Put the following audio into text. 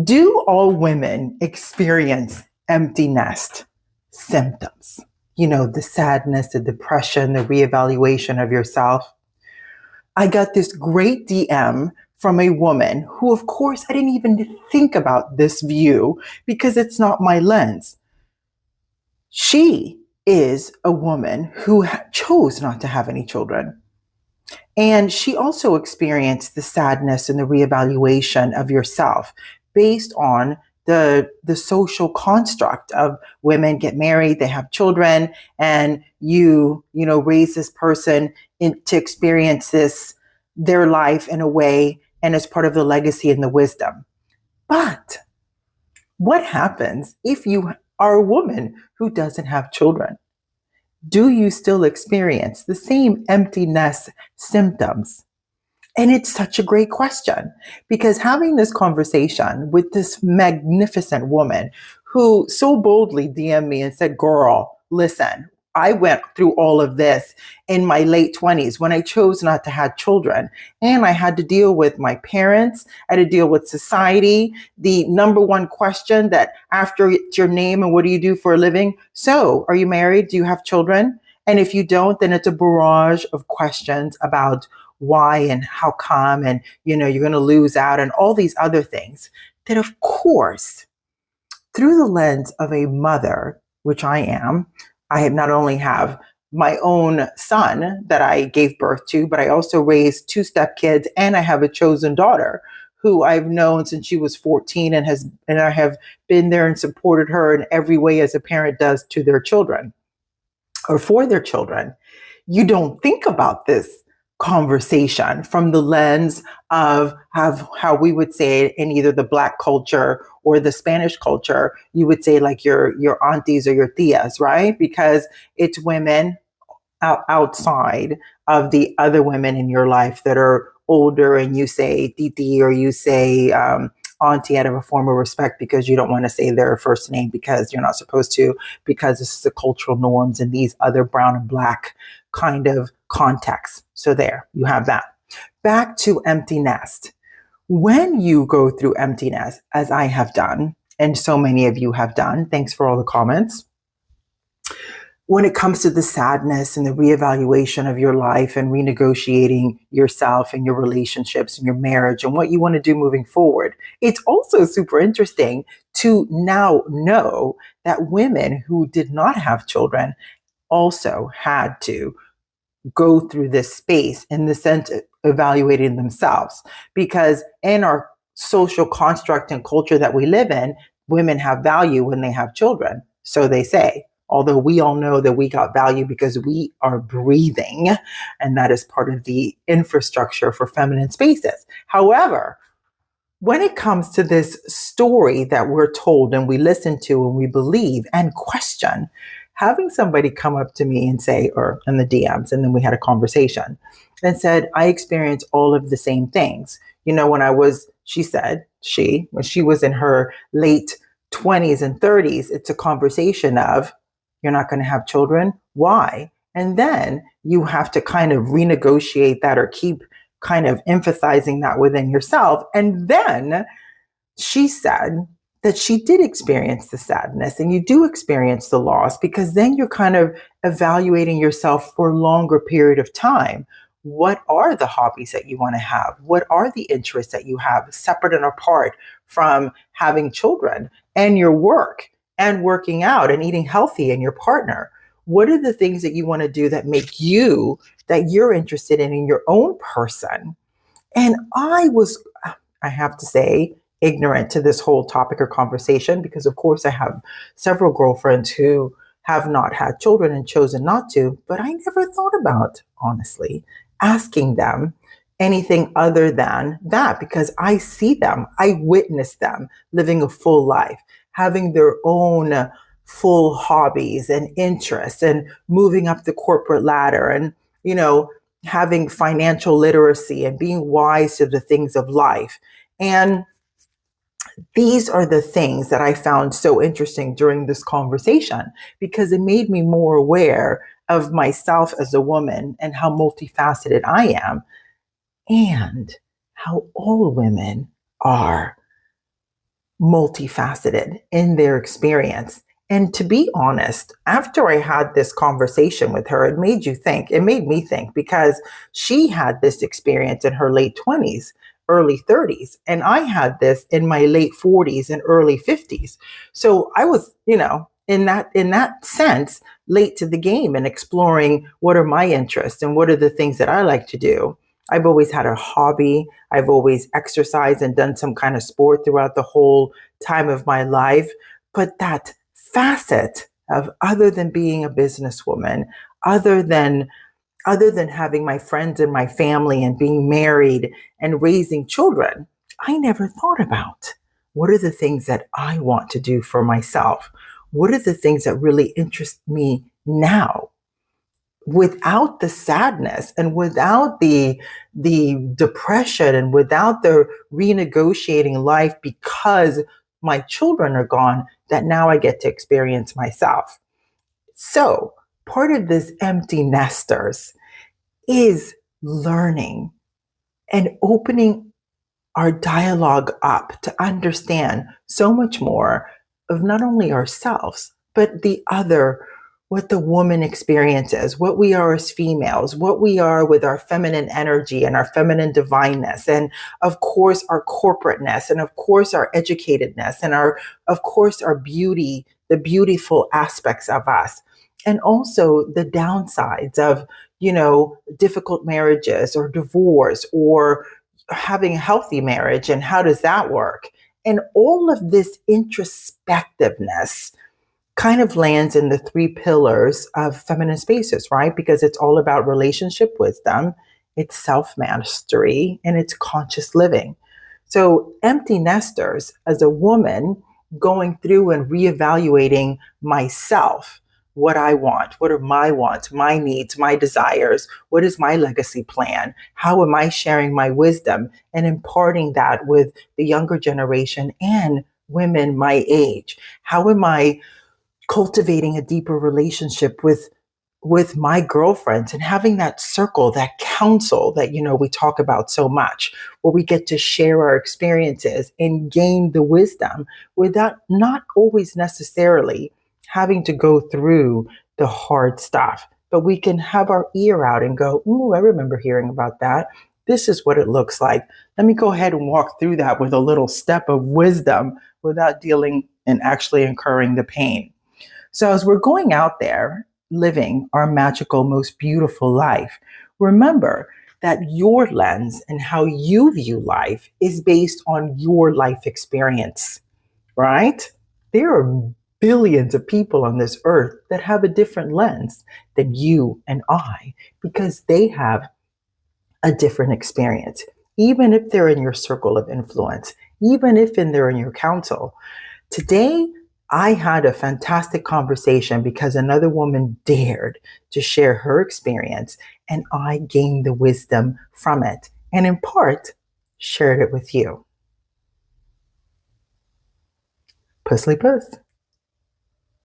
Do all women experience empty nest symptoms? The sadness, the depression, the reevaluation of yourself. I got this great DM from a woman who, of course, I didn't even think about this view because it's not my lens. She is a woman who chose not to have any children. And she also experienced the sadness and the reevaluation of yourself based on the social construct of women get married, they have children, and raise this person to experience their life in a way and as part of the legacy and the wisdom. But what happens if you are a woman who doesn't have children? Do you still experience the same emptiness symptoms? And it's such a great question because having this conversation with this magnificent woman who so boldly DM'd me and said, girl, listen, I went through all of this in my late 20s when I chose not to have children. And I had to deal with my parents. I had to deal with society. The number one question that after it's your name and what do you do for a living? So, are you married? Do you have children? And if you don't, then it's a barrage of questions about why and how come, and you're going to lose out and all these other things that, of course, through the lens of a mother, which I am, I have not only have my own son that I gave birth to, but I also raised two stepkids, and I have a chosen daughter who I've known since she was 14 and I have been there and supported her in every way as a parent does to their children or for their children. You don't think about this conversation from the lens of how we would say it in either the Black culture or the Spanish culture. You would say like your aunties or your tias, right? Because it's women outside of the other women in your life that are older, and you say titi or you say auntie out of a form of respect because you don't want to say their first name because you're not supposed to, because this is the cultural norms and these other brown and Black kind of contexts. So there, you have that. Back to empty nest. When you go through emptiness, as I have done, and so many of you have done, thanks for all the comments, when it comes to the sadness and the reevaluation of your life and renegotiating yourself and your relationships and your marriage and what you want to do moving forward, it's also super interesting to now know that women who did not have children also had to go through this space in the sense of evaluating themselves. Because in our social construct and culture that we live in, women have value when they have children. So they say, although we all know that we got value because we are breathing, and that is part of the infrastructure for feminine spaces. However, when it comes to this story that we're told and we listen to and we believe and question, having somebody come up to me and say, or in the DMs, and then we had a conversation and said, I experienced all of the same things. When she was in her late 20s and 30s, it's a conversation of, you're not going to have children. Why? And then you have to kind of renegotiate that or keep kind of emphasizing that within yourself. And then she said that she did experience the sadness and you do experience the loss, because then you're kind of evaluating yourself for a longer period of time. What are the hobbies that you want to have? What are the interests that you have separate and apart from having children and your work and working out and eating healthy and your partner? What are the things that you want to do that make you, that you're interested in your own person? And I have to say, ignorant to this whole topic or conversation, because of course I have several girlfriends who have not had children and chosen not to, but I never thought about, honestly, asking them anything other than that, because I see them, I witness them living a full life, having their own full hobbies and interests and moving up the corporate ladder and, having financial literacy and being wise to the things of life. And these are the things that I found so interesting during this conversation, because it made me more aware of myself as a woman and how multifaceted I am and how all women are multifaceted in their experience. And to be honest, after I had this conversation with her, it made me think because she had this experience in her late 20s, early 30s, and I had this in my late 40s and early 50s. So I was, in that sense, late to the game and exploring what are my interests and what are the things that I like to do. I've always had a hobby. I've always exercised and done some kind of sport throughout the whole time of my life. But that facet of other than being a businesswoman, other than other than having my friends and my family and being married and raising children, I never thought about what are the things that I want to do for myself? What are the things that really interest me now? Without the sadness and without the depression and without the renegotiating life because my children are gone that now I get to experience myself. So part of this empty nesters is learning and opening our dialogue up to understand so much more of not only ourselves, but the other, what the woman experiences, what we are as females, what we are with our feminine energy and our feminine divineness, and of course, our corporateness, and of course, our educatedness, and of course, our beauty, the beautiful aspects of us. And also the downsides of, difficult marriages or divorce or having a healthy marriage and how does that work? And all of this introspectiveness kind of lands in the three pillars of feminine spaces, right? Because it's all about relationship wisdom, it's self mastery, and it's conscious living. So, empty nesters, as a woman going through and reevaluating myself, what I want, what are my wants, my needs, my desires, what is my legacy plan, how am I sharing my wisdom and imparting that with the younger generation and women my age? How am I cultivating a deeper relationship with my girlfriends and having that circle, that counsel that we talk about so much, where we get to share our experiences and gain the wisdom without not always necessarily having to go through the hard stuff, but we can have our ear out and go, "Ooh, I remember hearing about that. This is what it looks like. Let me go ahead and walk through that with a little step of wisdom without dealing and actually incurring the pain." So, as we're going out there living our magical, most beautiful life, remember that your lens and how you view life is based on your life experience, right? There are billions of people on this earth that have a different lens than you and I because they have a different experience, even if they're in your circle of influence, even if they're in your council. Today, I had a fantastic conversation because another woman dared to share her experience, and I gained the wisdom from it, and in part, shared it with you. Pussily Puss.